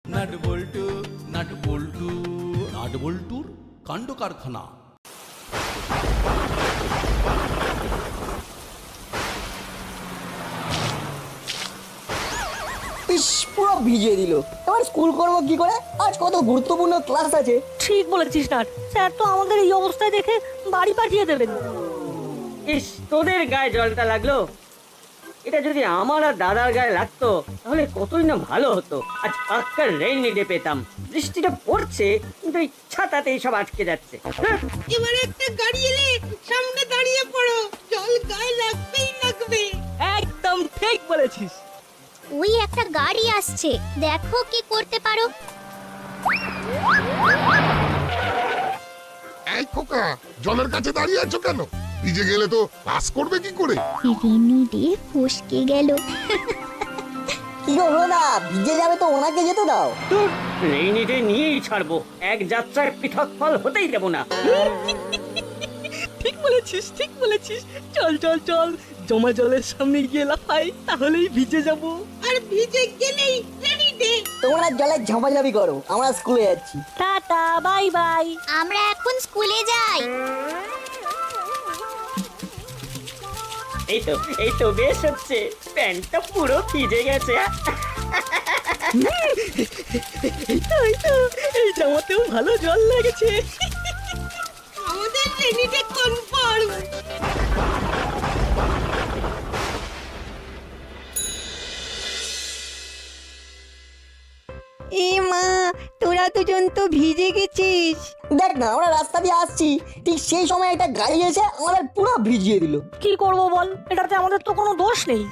Nut বল্টু nut বল্টু nut বল্টুর কাণ্ড কারখানা। ইস, পুরো ভিজিয়ে দিল। এবার স্কুল করবো কি করে? আজ কত গুরুত্বপূর্ণ ক্লাস আছে। ঠিক বলেছিস নাট, স্যার তো আমাদের এই অবস্থায় দেখে বাড়ি পাঠিয়ে দেবেন। ইস, তোদের গায়ে জলটা লাগলো। এটা যদি আমার আর দাদার গায়ে লাগতো তাহলে কতই না ভালো হতো। আজ পাক্কা রেইনি ডে পেতাম। বৃষ্টিটা পড়ছে কিন্তু এই ছাতাতেই সব আটকে যাচ্ছে। হ্যাঁ, এবারে একটা গাড়ি এলে সামনে দাঁড়িয়ে পড়ো, জল গায়ে লাগবেই লাগবে। একদম ঠিক বলেছিস। ওই একটা গাড়ি আসছে, দেখো কি করতে পারো। এই খোকা, জলের কাছে দাঁড়িয়ে আছো কেন? ভিজে গেলে তো পাস করবে কি করে? রেনি ডে ফসকে গেল। কি গো হলো, ভিজে যাবে তো ওনাকে যেতে দাও। তোর রেইনি ডে নিয়েই ছাড়বো। এক যাত্রায় পৃথক ফল হতেই দেবো না। ঠিক বলেছিস, ঠিক বলেছিস। চল চল চল, জমা জলের সামনে গিয়ে লাফাই, তাহলেই ভিজে যাব। আর ভিজে গেলেই রেডি ডে। তোমরা জলে ঝাঁপাঝাঁপি করো, আমরা স্কুলে যাচ্ছি। Tata, bye bye. আমরা এখন স্কুলে যাই। এই তো বেশ হচ্ছে। প্যান্টটা পুরো ভিজে গেছে। এই তো, এই জামাতেও ভালো জল লেগেছে। আমাদের রেডি ডে কনফার্ম। এ মা, তোরা দুজন তো ভিজে গেছিস। দেখ না, আমরা রাস্তা দিয়ে আসছি, ঠিক সেই সময় একটা গাড়ি এসে আমাদের পুরো ভিজিয়ে দিল। কি করব বল, এটাতে আমাদের তো কোনো দোষ নেই।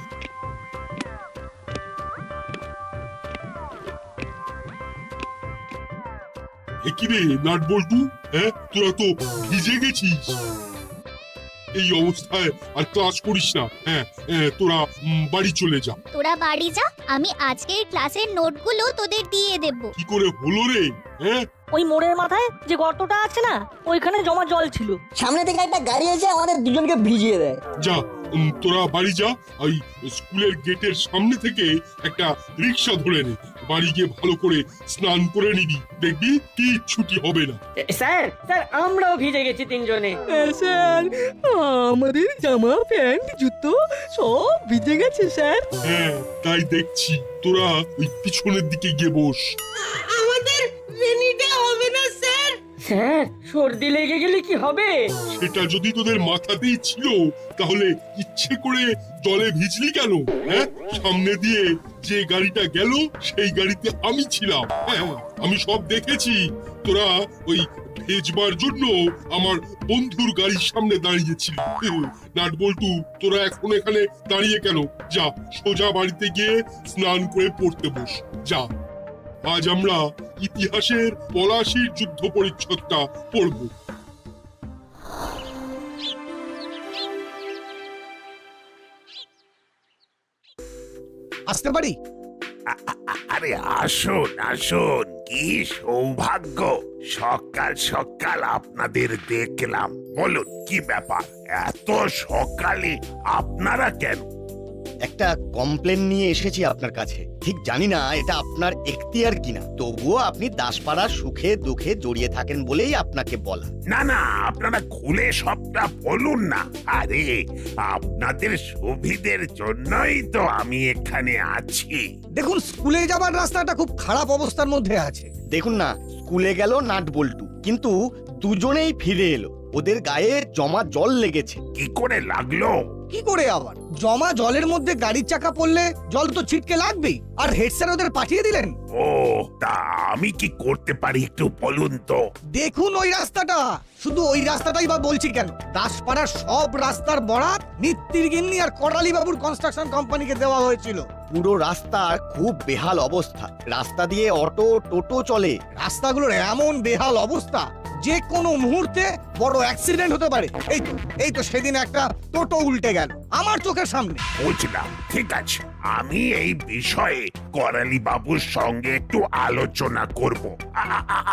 কিরে নাট বল্টু, হ্যাঁ তোরা তো ভিজে গেছিস। এই অবস্থায় আর ক্লাস করিস না। হ্যাঁ তোরা বাড়ি চলে যা। তোরা বাড়ি যা, আমি আজকের ক্লাসের নোটগুলো তোদের দিয়ে দেব। কি করে হলো রে? হ্যাঁ ওই মোড়ের মাথায় যে গর্তটা আছে না, ওইখানে জমা জল ছিল। সামনে থেকে একটা গাড়ি এসে আমাদের দুজনকে ভিজিয়ে দেয়। যা, তোরা বাড়ি যা। ওই স্কুলের গেটের সামনে থেকে একটা রিক্সা ধরে নে। বাড়ি গিয়ে ভালো করে স্নান করে নিবি, দেখবি কি ছুটি হবে না। স্যার স্যার, আমরাও ভিজে গেছি তিনজনে। স্যার, আমাদের জামা প্যান্ট জুতো সব ভিজে গেছে স্যার। হ্যাঁ তাই দেখছি। তোরা ওই পিছনের দিকে গিয়ে বস। আমাদের রেডি ডে হবে না স্যার। স্যার, সর্দি লেগে গেলে কি হবে? সেটা যদি তোদের মাথাতেই ছিল তাহলে ইচ্ছে করে জলে ভিজলি কেন? হ্যাঁ, সামনে দিয়ে যে গাড়িটা গেল সেই গাড়িতে আমি ছিলাম। হ্যাঁ, আমি সব দেখেছি। তোরা ওই ভেজবার জন্য আমার বন্ধুর গাড়ির সামনে দাঁড়িয়েছিলি। নাট বল্টু, তোরা এখন এখানে দাঁড়িয়ে কেন? যা, সোজা বাড়িতে গিয়ে স্নান করে পড়তে বস। যা, আজ আমরা ইতিহাসের পলাশির যুদ্ধ পরিচ্ছদটা পড়ব। আসতে পারি? আরে আসুন আসুন, কি সৌভাগ্য! সকাল সকাল আপনাদের দেখলাম। বলুন কি ব্যাপার? এত সকালে আপনারা কেন? একটা কমপ্লেন নিয়ে এসেছি আপনার কাছে। ঠিক জানি না এটা আপনার এখতিয়ার কিনা, তবুও আপনি দাসপাড়ার সুখে দুঃখে জড়িয়ে থাকেন বলেই আপনাকে বলা। না না, আপনারা খুলে সবটা বলুন না। আরে, আপনাদের সুবিধের জন্যই তো আমি এখানে আছি। দেখুন, স্কুলে যাবার রাস্তাটা খুব খারাপ অবস্থার মধ্যে আছে। দেখুন না, স্কুলে গেল নাট বল্টু, কিন্তু দুজনেই ফিরে এলো। ওদের গায়ে জমা জল লেগেছে। কি করে লাগলো? কি করে আবার? জমা জলের মধ্যে গাড়ির চাকা পড়লে জল তো ছিটকে লাগবেই। আর হেড স্যার ওদের পাঠিয়ে দিলেন। ও, তা আমি কি করতে পারি একটু বলুন তো? দেখুন ওই রাস্তাটা, শুধু ওই রাস্তাটাই বা বলছি কেন, দাসপাড়ার সব রাস্তার বরাত নিত্যির গিন্নি আর করালি বাবুর কনস্ট্রাকশন কোম্পানিকে দেওয়া হয়েছিল। পুরো রাস্তার খুব বেহাল অবস্থা। রাস্তা দিয়ে অটো টোটো চলে। রাস্তাগুলোর এমন বেহাল অবস্থা, যে কোনো মুহূর্তে বড় অ্যাক্সিডেন্ট হতে পারে। এই তো সেদিন একটা টোটো উল্টে গেল আমার চোখের সামনে। বুঝলাম, ঠিক আছে, আমি এই বিষয়ে করালি বাবুর সঙ্গে একটু আলোচনা করব।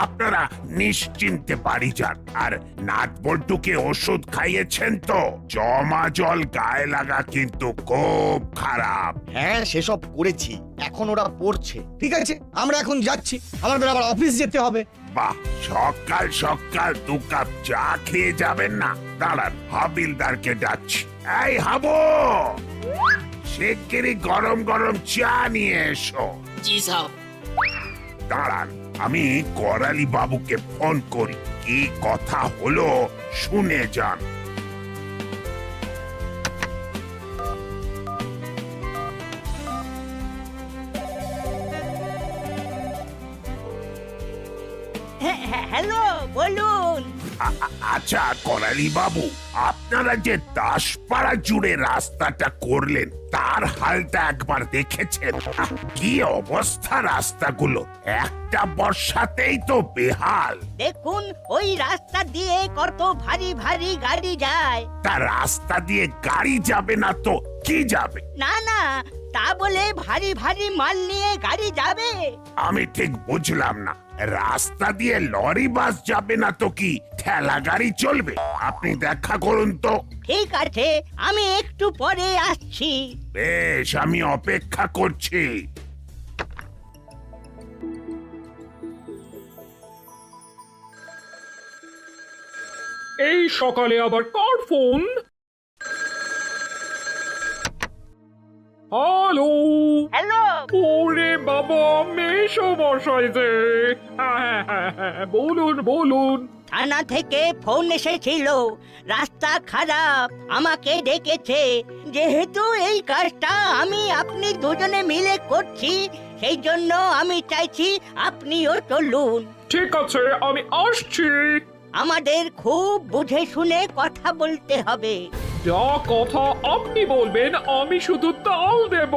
আপনারা নিশ্চিন্তে বাড়ি যান। আর নাট বল্টুকে ওষুধ খাইয়েছেন তো? জমা জল গায়ে লাগা কিন্তু খুব খারাপ। হ্যাঁ সেসব করেছি, এখন ওরা পড়ছে। ঠিক আছে আমরা এখন যাচ্ছি, আমাদের আবার অফিস যেতে হবে। বাহ, সকাল সকাল 2 কাপ চা খেয়ে যাবেন না? দাঁড়ান, হাবিলদারকে ডাকছি। এই হাবো, শিগগিরই গরম গরম চা নিয়ে এসো। জি সাহেব। দাঁড়ান, আমি করালি বাবুকে ফোন করি। কি কথা হলো শুনে যান। হ্যালো, বলুন। আচ্ছা করালি বাবু, আপনারা যে দাসপাড়া জুড়ে রাস্তাটা করলেন তার হালটা একবার দেখেছেন? কি অবস্থা রাস্তাগুলো, একটা বর্ষাতেই তো বেহাল। দেখুন, ওই রাস্তা দিয়ে কত ভারী ভারী গাড়ি যায়। তা রাস্তা দিয়ে গাড়ি যাবে না তো কি যাবে? না না, তা বলে ভারী ভারী মাল নিয়ে গাড়ি যাবে? আমি ঠিক বুঝলাম না, রাস্তা দিয়ে লরি বাস যাবে না তো কি ঠেলা গাড়ি চলবে? আপনি দেখা করুন তো। ঠিক আছে, আমি একটু পরে আসছি। বেশ, আমি অপেক্ষা করছি। এই সকালে আবার কার ফোন? হ্যালো। হ্যালো, ওরে বাবা, মেশো মশাই যে। হ্যাঁ, বলুন বলুন। থানা থেকে ফোন এসেছিল, রাস্তা খারাপ, আমাকে ডেকেছে। যেহেতু এই কাজটা আমি আপনি দুজনে মিলে করছি, সেই জন্য আমি চাইছি আপনিও চলুন। ঠিক আছে, আমি আসছি। আমাদের খুব বুঝে শুনে কথা বলতে হবে। যা কথা আপনি বলবেন আমি শুধু তাল দেব।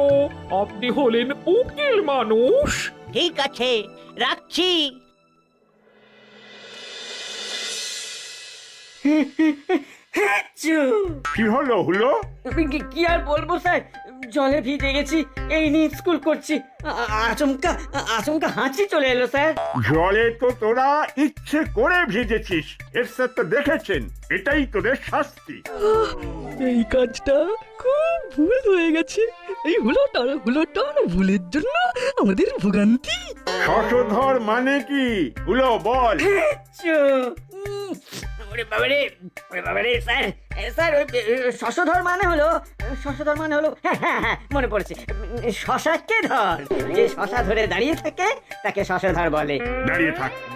আপনি হলেন উকিল মানুষ। ঠিক আছে, রাখছি। কি হলো? কি আর বলবো স্যার, জলে ভিজে গেছি, এই নিয়ে স্কুল করছি। আচমকা আচমকা হাঁচি চলে এলো স্যার। জলে তো তোরা ইচ্ছে করে ভিজেছিস, এর স্যার তো দেখেছেন, এটাই তোদের শাস্তি। এই কাজটা খুব ভুল হয়ে গেছে। এই হুলোটার ভুলের জন্য আমাদের ভোগান্তি। শশধর মানে কি? হলো বল। ওরে বাবারে, ওরে বাবারে স্যার, স্যার ওই শশধর মানে হলো হ্যাঁ মনে পড়েছে, শশাকে ধর। যে শশা ধরে দাঁড়িয়ে থাকে তাকে শশধর বলে।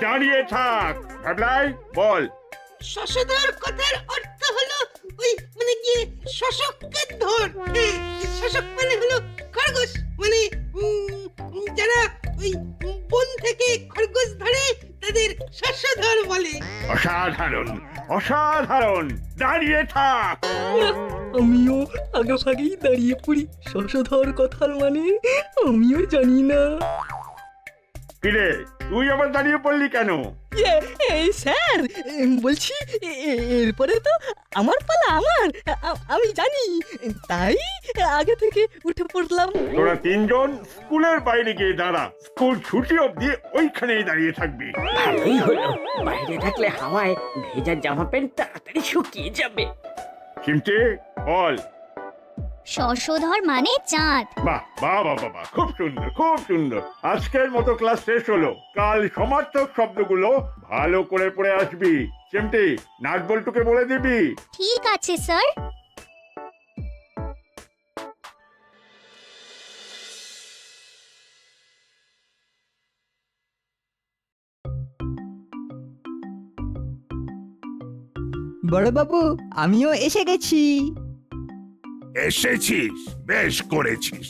দাঁড়িয়ে থাক ভাবলাই, বল। শশধর কথার অর্থ হলো ওই মানে কি শশককে ধর। শশক মানে হলো খরগোশ, মানে যারা ওই বন থেকে খরগোশ ধরে তাদের শশধর বলে। অসাধারণ অসাধারণ, দাঁড়িয়ে থাক। আমিও আগেই দাঁড়িয়ে পড়ি। শশধর কথার মানে আমিও জানি না। কিরে, তুই আবার দাঁড়িয়ে পড়লি কেন? এই স্যার, বলছি এরপরে তো আমার পালা, আমি জানি, তাই আগে থেকে উঠে পড়লাম। তোরা তিনজন স্কুলের বাইরে গিয়ে দাঁড়া, স্কুল ছুটি অবধি ওইখানেই দাঁড়িয়ে থাকবি। ভালোই হলো, বাইরে থাকলে হাওয়ায় ভেজা জামা প্যান্ট তাড়াতাড়ি শুকিয়ে যাবে। চিমটে, বল। শশধর মানে চাঁদ। বাহ বাহ বাহ বাহ, খুব সুন্দর খুব সুন্দর। আজকের মতো ক্লাস শেষ হলো, কাল সমার্থক শব্দগুলো ভালো করে পড়ে আসবি। চিমটি, নাট বল্টুকে বলে দিবি। ঠিক আছে স্যার। বড়বাবু, আমিও এসে গেছি। এসেছিস, বেশ করেছিস।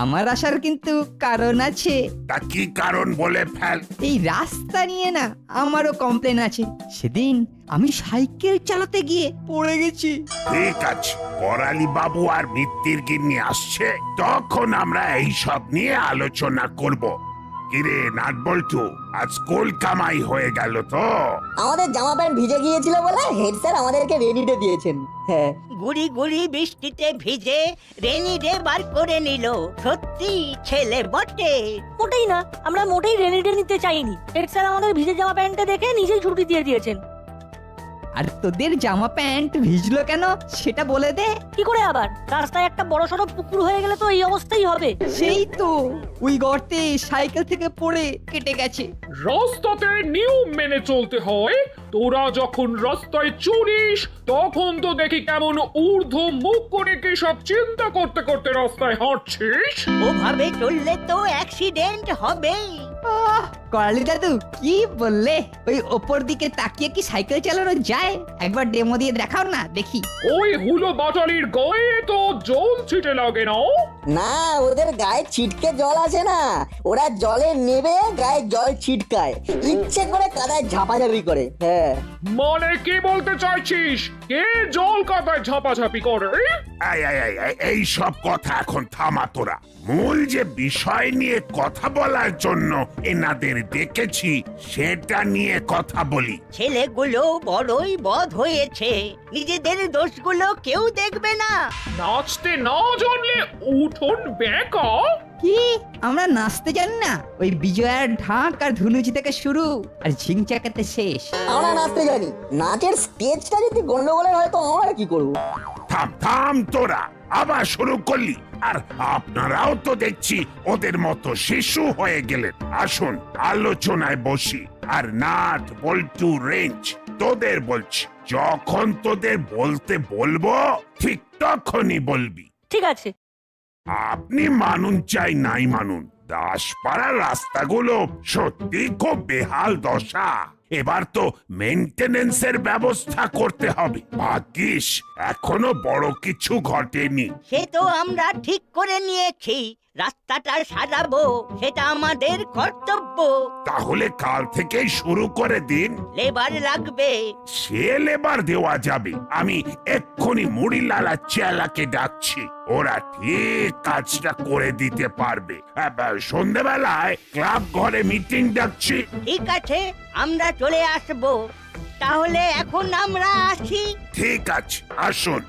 আমার আসার কিন্তু কারণ আছে। তা কি কারণ বলে ফেল। এই রাস্তা নিয়ে না আমারও কমপ্লেন আছে। সেদিন আমি সাইকেল চালাতে গিয়ে পড়ে গেছি। ঠিক আছে, করালি বাবু আর মিত্তির গিন্নি আসছে, তখন আমরা এই সব নিয়ে আলোচনা করব। কিরে নাটবল্টু, আজ স্কুল কামাই হয়ে গেল তো? আমাদের জামা প্যান্ট ভিজে গিয়েছিল বলে হেড স্যার আমাদেরকে রেনিডে দিয়েছেন। হ্যাঁ, গুড়ি গুড়ি বৃষ্টিতে ভিজে রেনিডে বার করে নিল। সত্যি ছেলে বটে। মোটেই না, আমরা মোটেই রেনিডে নিতে চাইনি। হেড স্যার আমাদের ভিজে জামা প্যান্টটা দেখে নিজেই ছুটি দিয়ে দিয়েছেন। আর তোদের জামা প্যান্ট ভিজলো কেন সেটা বলে দে। কি করে আবার? রাস্তায় একটা বড় সড়ো পুকুর হয়ে গেলে তো এই অবস্থাই হবে। সেই তো ওই গর্তে সাইকেল থেকে পড়ে কেটে গেছে। রাস্তাতে নিয়ম মেনে চলতে হয়। তোরা যখন রাস্তায় চড়িস তখন তো দেখি কেমন ঊর্ধ্ব মুখ করে কি সব চিন্তা করতে করতে রাস্তায় হাঁটছিস। ওভাবে চললে তো অ্যাক্সিডেন্ট হবেই। করালি দাদু কি বললে? ওই ওপর দিকে তাকিয়ে কি সাইকেল চালানো যায়? একবার ডেমো দিয়ে দেখাও না দেখি। ওই হুলো বাটালির গায়ে তো জল ছিটে লাগে না। না, ওদের গায়ে ছিটকে জল আসে না, ওরা জলে নেবে গায়ে জল ছিটকায়, ইচ্ছে করে কাদায় ঝাপাঝাপি করে। হ্যাঁ, মানে কি বলতে চাইছিস? কে জল কাদায় ঝাপাঝাপি করে? এই সব কথা এখন থামা তোরা। মূল যে বিষয় নিয়ে কথা বলার জন্য এনাদের দেখেছি সেটা নিয়ে কথা বলি। ছেলেগুলো বড়ই বধ হয়েছে, নিজেদের দোষগুলো কেউ দেখবে না। নাচতে না জানলে উঠোন বেঁকা। কি আমরা নাচতে জানি না? ওই বিজয়ার ঢাক আর ধুনুচি থেকে শুরু আর ঝিংচাকাতে শেষ। আমরা নাচতে জানি, নাচের স্টেজটা যদি গন্ডগোলের হয় তো আমরা কি করব? থাম থাম তোরা, আবার শুরু করলি। আর আপনারাও তো দেখছি ওদের মতো শিশু হয়ে গেলেন। আসুন আলোচনায় বসি। আর নাট বল্টু রেঞ্জ, তোদের বলছি, যখন তোদের বলতে বলবো ঠিক তখনই বলবি। ঠিক আছে। আপনি মানুন চাই নাই মানুন, দাসপাড়ার রাস্তাগুলো সত্যি খুব বেহাল দশা। এবার তো মেইনটেনেন্সের ব্যবস্থা করতে হবে। ভাগ্যিস এখনো বড় কিছু ঘটেনি। সে তো আমরা ঠিক করে নিয়েছি, রাস্তাটা সাজাবো, সেটা আমাদের কর্তব্য। তাহলে কাল থেকেই শুরু করে দিন। লেবার লাগবে। সে লেবার দেওয়া যাবে। আমি এক্ষুনি মুড়িলালা চেলাকে ডাকছি, ওরা ঠিক কাজটা করে দিতে পারবে। সন্ধ্যেবেলায় ক্লাব ঘরে মিটিং ডাকছি। ঠিক আছে, আমরা চলে আসবো। তাহলে এখন আমরা আসি। ঠিক আছে, আসুন।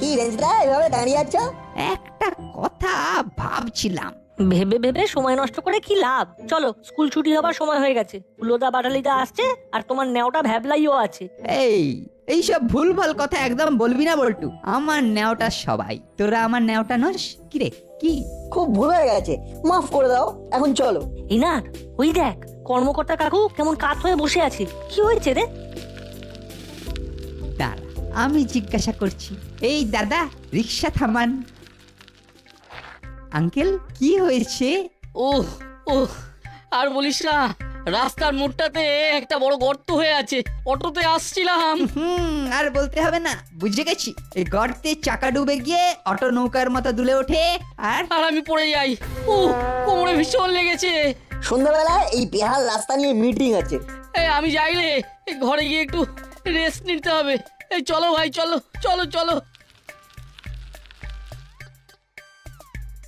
কি রেঞ্জদা এভাবে দাঁড়িয়ে আছো? একটা কথা ভাবছিলাম। ভেবে ভেবে সময় নষ্ট করে কি লাভ? চলো, স্কুল ছুটি হবার সময় হয়ে গেছে। হুলোদা বাটালিদা আসছে আর তোমার নেওটা ভ্যাবলাইও আছে। এইসব ভুলভাল কথা একদম বলবি না বল্টু। আমার নেওটা সবাই, তোরা আমার নেওটা নস। কিরে কি? খুব ভুল হয়ে গেছে, মাফ করে দাও। এখন চলো। এই না, ওই দেখ কর্মকর্তা কাকু কেমন কাত হয়ে বসে আছে। কি হয়েছে রে? দাঁড়া, আমি জিজ্ঞাসা করছি। এই দাদা, রিক্সা থামান। আঙ্কেল কি হয়েছে? ওহ ওহ, আর বলিস না, রাস্তার মোড়টাতে একটা বড় গর্ত হয়ে আছে। অটোতে আসছিলাম। আর বলতে হবে না, বুঝে গেছি। এই গর্তে চাকা ডুবে গিয়ে অটো নৌকার মতো দুলে ওঠে আর আমি পড়ে যাই। কোমরে ভীষণ লেগেছে। সন্ধ্যাবেলায় এই বেহাল রাস্তা নিয়ে মিটিং আছে। আমি যাইলে ঘরে গিয়ে একটু রেস্ট নিতে হবে। চলো ভাই, চলো চলো চলো।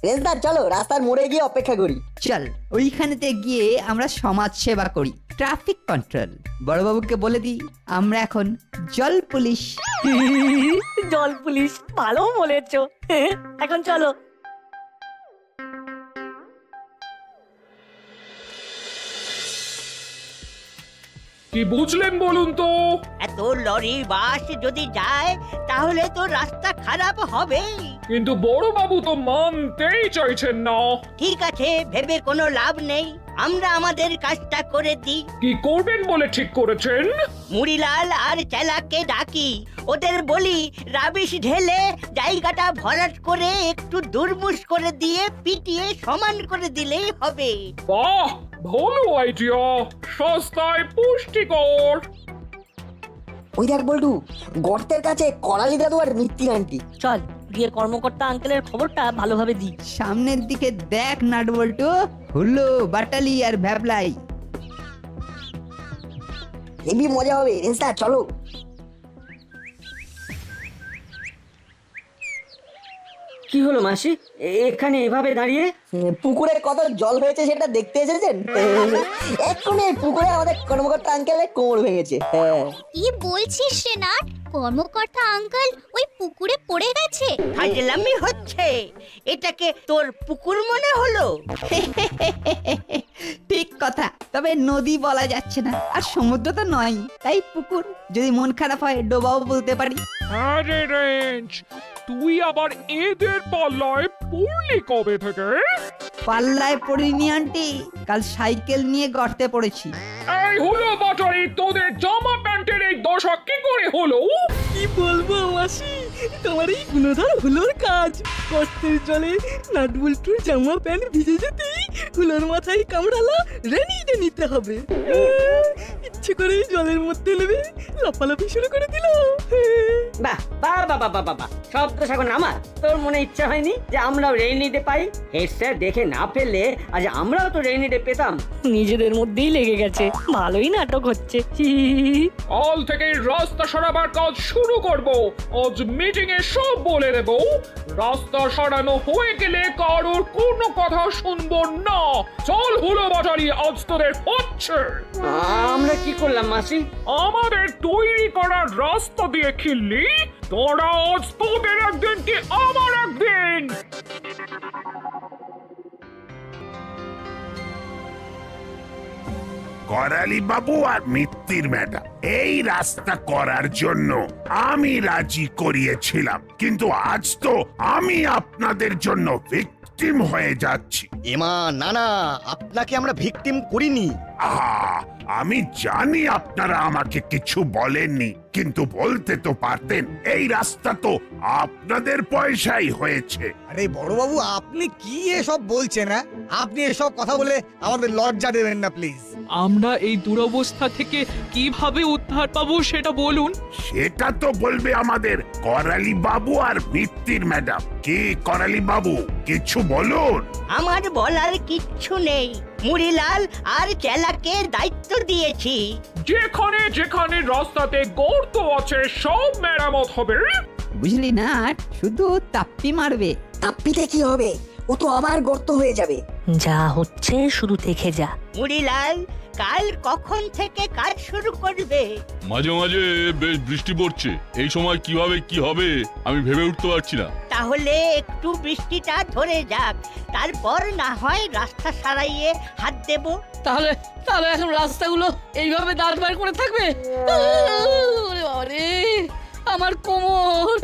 রেঞ্জদা চলো, রাস্তার মোড়ে গিয়ে অপেক্ষা করি। চল, ওইখানেতে গিয়ে আমরা সমাজ সেবা করি, ট্রাফিক কন্ট্রোল। বড়বাবুকে বলে দিই আমরা এখন জল পুলিশ। জল পুলিশ, ভালো বলেছো। এখন চলো। কি বুঝলেন বলুন তো? এত লরি বাস যদি যায় তাহলে তো রাস্তা খারাপ হবেই। কিন্তু বড় বাবু তো মানতেই চাইছেন না। ঠিক আছে, ভেবে কোনো লাভ নেই, আমরা আমাদের কাজটা করে দিই। কি করবেন বলে ঠিক করেছেন? মুড়িলাল আর চেলাকে ডাকি, ওদের বলি রাবিশ ঢেলে জায়গাটা ভরাট করে একটু দুর্মুষ করে দিয়ে পিটিয়ে সমান করে দিলেই হবে। বাহ, ভালো আইডিয়া, সস্তায় পুষ্টিকর। ওই দেখ বল্টু, গর্তের কাছে করালি দাদু আর মিত্তির আন্টি। চল গিয়ে কর্মকর্তা আঙ্কেলের খবরটা ভালোভাবে দিই। সামনের দিকে দেখ নাট বল্টু, হুল্লো বাটালি আর ভ্যাবলাই। হেবি মজা হবে। রেঞ্জদা চলো। কি হলো মাসি, এখানে এভাবে দাঁড়িয়ে? পুকুরে কত জল হয়েছে সেটা দেখতে এসেছেন? এক্ষুনি এই পুকুরে আমাদের কর্মকর্তা আঙ্কেলের কোমর ভেঙেছে। কি বলছিস রে নাট? কর্মকর্তা আঙ্কেল ওই পুকুরে পড়ে গেছে? ফাজলামি হচ্ছে। এটাকে তোর পুকুর মনে হলো? ঠিক কথা, তবে নদী বলা যাচ্ছে না, আর সমুদ্র তো নয়, তাই পুকুর। যদি মন খারাপ হয় ডোবাও বলতে পারি। আরে রেঞ্জ, তুই আবার এদের পাল্লায় পড়লি কবে থেকে? পাল্লায় পড়িনি আন্টি, কাল সাইকেল নিয়ে গর্তে পড়েছি। এই হলো বাটারি, তোদের জামা প্যান্টের এই দশা কি করে হলো? কি বলবো মাসি, তোমার এই গুণধর হুলোর কাজ। কষ্টের জলে নাটবল্টুর জামা প্যান্ট ভিজে যেতেই হুলোর মাথায় কামড়ালা রেনিতে নিতে হবে। ইচ্ছে করে জলের মধ্যে নেবে লাফালাফি শুরু করে দিল। বাহ বাহ বাহ বাহ বাহ বাহ, সব তো এখন আমার। তোর মনে ইচ্ছা হয়নি যে আমরাও রেইনি ডে পাই? হেড স্যার দেখে না ফেললে আজ আমরাও তো রেইনি ডে পেতাম। নিজেদের মধ্যেই লেগে গেছে, ভালোই নাটক হচ্ছে। কাল থেকে রাস্তা সারাবার কাজ শুরু করব। আজ মিটিং এ সব বলে দেব। রাস্তা সারানো হয়ে গেলে কারোর কোনো কথা শুনবো না। চল হলো বাটারি, আজ তোদের হচ্ছে। আমরা কি করলাম মাসি? আমাদের তৈরি করা রাস্তা দিয়ে খিল্লি। তোরা আজ তোদের একদিন কি আমার একদিন। করালি বাবু আর মিত্তির ম্যাডাম, এই রাস্তা করার জন্য আমি রাজি করিয়েছিলাম, কিন্তু আজ তো আমি আপনাদের জন্য ভিকটিম হয়ে যাচ্ছি। এমা না না, আপনাকে আমরা ভিকটিম করিনি। আমি জানি আপনারা আমাকে কিছু বলেননি, কিন্তু বলতে তো পারতেন। এই রাস্তা তো আপনাদের পয়সাই হয়েছে। আরে বড়বাবু, আপনি কি এসব বলছেন? আপনি এসব কথা বলে আমাদের লজ্জা দেবেন না প্লিজ। আমরা এই দুরবস্থা থেকে কিভাবে উদ্ধার পাবো সেটা বলুন। সেটা তো বলবে আমাদের করালি বাবু আর মিত্তির ম্যাডাম। কি করালি বাবু, কিছু বলুন। আমার বলার কিচ্ছু নেই। মুড়িলাল আর চেলাকে দায়িত্ব দিয়েছি। যেখানে যেখানে রাস্তাতে গর্ত আছে সব মেরামত হবে। বুঝলি না, শুধু তাপ্পি মারবে। তাপ্পিতে কি হবে? ও তো আবার গর্ত হয়ে যাবে। যা হচ্ছে শুধু দেখে যা। মুড়িলাল কাল কখন থেকে কাজ শুরু করবে? মাঝে মাঝে বেশ বৃষ্টি পড়ছে, এই সময় কিভাবে কি হবে আমি ভেবে উঠতে পারছি না। তাহলে একটু বৃষ্টিটা ধরে যাক, তারপর না হয় রাস্তা সারাইয়ে হাত দেব। তাহলে তাহলে এখন রাস্তাগুলো এইভাবে দাঁড় করে থাকবে? ওরে বাবারে, আমার কোমর।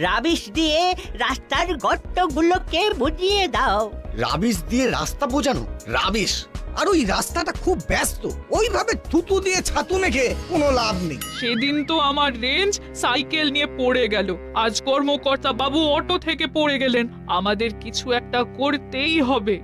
রাবিশ দিয়ে রাস্তার গর্তগুলোকে বুঝিয়ে দাও। রাবিশ দিয়ে রাস্তা বোঝানো? রাবিশ! আর ওই রাস্তাটা খুব ব্যস্ত, ওইভাবে থুতু দিয়ে ছাতু মেখে কোনো লাভ নেই। সেদিন তো আমার রেঞ্জ সাইকেল নিয়ে পড়ে গেল, আজ কর্মকর্তা বাবু অটো থেকে পড়ে গেলেন। আমাদের কিছু একটা করতেই হবে।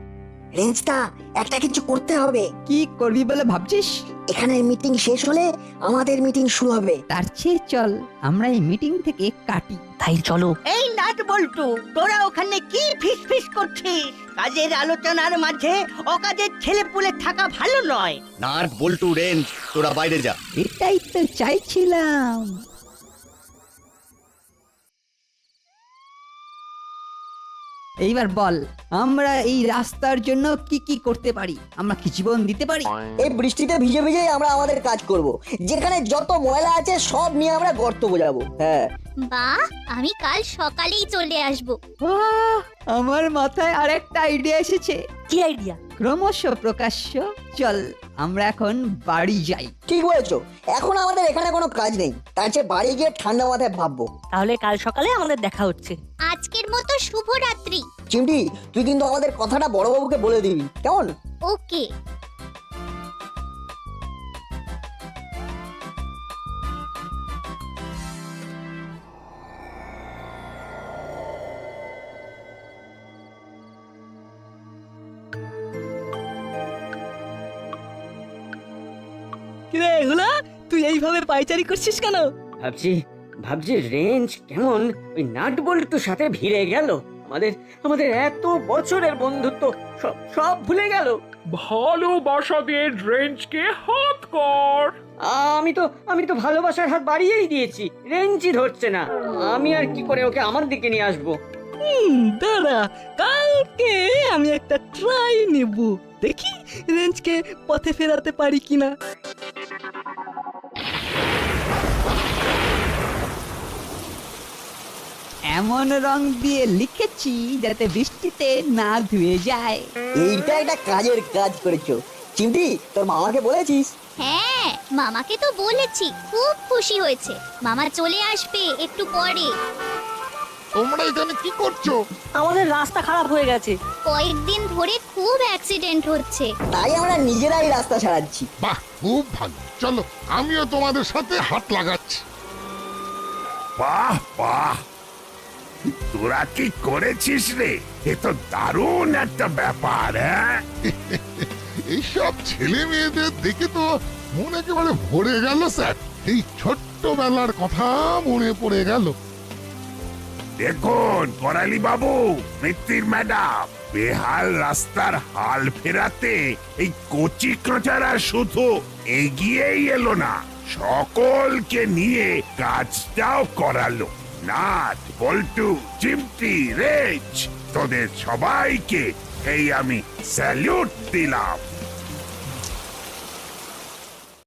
রেঞ্জটা একটা কিছু করতে হবে। কি করবি বলে ভাবছিস? এখানে মিটিং শেষ হলে আমাদের মিটিং শুরু হবে। তার চেয়ে চল আমরা এই মিটিং থেকে কাটি। তাই চলো। এই নাট বল্টু, তোরা ওখানে কি ফিসফিস করছিস? কাজের আলোচনার মাঝে অকাজের ছেলেপুলে থাকা ভালো নয়। নাট বল্টু রেঞ্জ, তোরা বাইরে যা। এটাই তো চাইছিলাম। এইবার বল, আমরা এই রাস্তার জন্য কি কি করতে পারি? আমরা কি জীবন দিতে পারি? এই বৃষ্টিতে ভিজে ভিজে আমরা আমাদের কাজ করব। যেখানে যত ময়লা আছে সব নিয়ে আমরা গর্ত বোঝাবো। হ্যাঁ, বাহ, আমি কাল সকালেই চলে আসব। আহ, আমার মাথায় আরেকটা আইডিয়া এসেছে। কি আইডিয়া? ক্রমশ প্রকাশ্য। চল আমরা এখন বাড়ি যাই। ঠিক বলেছো। এখন আমাদের এখানে কোনো কাজ নেই, তার চেয়ে বাড়ি গিয়ে ঠান্ডা মাথায় ভাববো। তাহলে কাল সকালে আমাদের দেখা হচ্ছে। আজকের মতো শুভরাত্রি। চিমটি, তুই কিন্তু আমাদের কথাটা বড়বাবুকে বলে দিবি, কেমন? ওকে। কিরে হুলা, তুই এইভাবে পাইচারি করছিস কেন? ভাবছি ভাবছি রেঞ্জ কেমন ওই নাট বল্টুর সাথে ভিড়ে গেল। আমাদের আমাদের এত বছরের বন্ধুত্ব সব ভুলে গেল। ভালোবাসা দিয়ে রেঞ্জকে হাত কর। আমি তো ভালোবাসার হাত বাড়িয়েই দিয়েছি, রেঞ্চই ধরছে না। আমি আর কি করে ওকে আমার দিকে নিয়ে আসবো? দাঁড়া, কালকে আমি একটা ট্রাই নেব, দেখি রেঞ্জকে পথে ফেরাতে পারি কিনা। এমন রং দিয়ে লিখেছি যাতে বৃষ্টিতে না ধুয়ে যায়। এইটা একটা কাজের কাজ করেছো। চিমটি, তোর মামাকে বলেছিস? হ্যাঁ, মামাকে তো বলেছি, খুব খুশি হয়েছে। মামা চলে আসবে একটু পরে। তোমরা এখানে কি করছো? আমাদের রাস্তা খারাপ হয়ে গেছে। কয়েকদিন ধরে খুব অ্যাক্সিডেন্ট হচ্ছে। তাই আমরা নিজেরাই রাস্তা ছাড়াচ্ছি। বাহ, খুব ভালো। চলো, আমিও তোমাদের সাথে হাত লাগাচ্ছি। বাহ বাহ, তোরা কি করেছিস রে? এ তো দারুণ একটা ব্যাপার। হ্যাঁ, এইসব ছেলে মেয়েদের দেখে তো মন একেবারে ভরে গেল স্যার। এই ছোট্টবেলার কথা মনে পড়ে গেল। দেখুন করালি বাবু, মিত্তির ম্যাডাম, বেহাল রাস্তার হাল ফেরাতে এই কচি কাঁচারা শুধু এগিয়েই এলো না, সকলকে নিয়ে কাজটাও করালো। নাট, বল্টু, চিমটি, রেজ, তোদের সবাইকে এই আমি স্যালুট দিলাম।